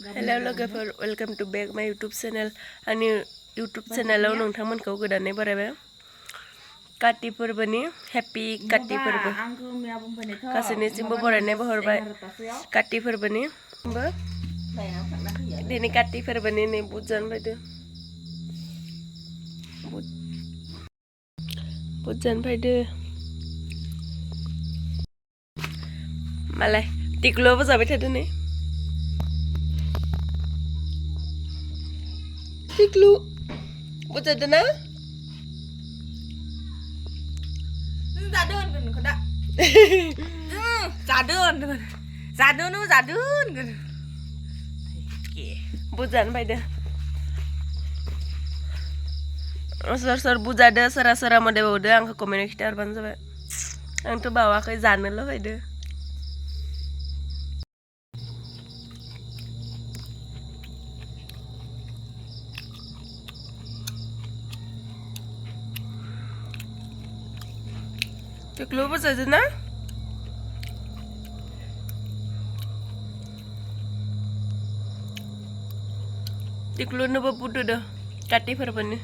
Hello logoफोर welcome to back my YouTube channel आंनि YouTube channelआव नोंथांमोनखौ गोदानै बरायबाय काति फोरबोनि हैप्पी काति फोरबो गासैनिसिमबो बरायनाय बहरबाय काति फोरबोनि दिनै काति फोरबोनि नै बुट जानो फैदो बुट जानो फैदो मालाय टिक्लुआबो जाबाय थादो नै Tiklu, buat ada na? Zadun kan kada. Zadun kan. Zadun kan. Buat jangan pada. Sor buat ada sera mode udah angka komunitas ban sampai. Ang tu bawa ke jangan lo pada. Tiklu apa saja na? Tiklu nu bapudu dah, kati perban ni.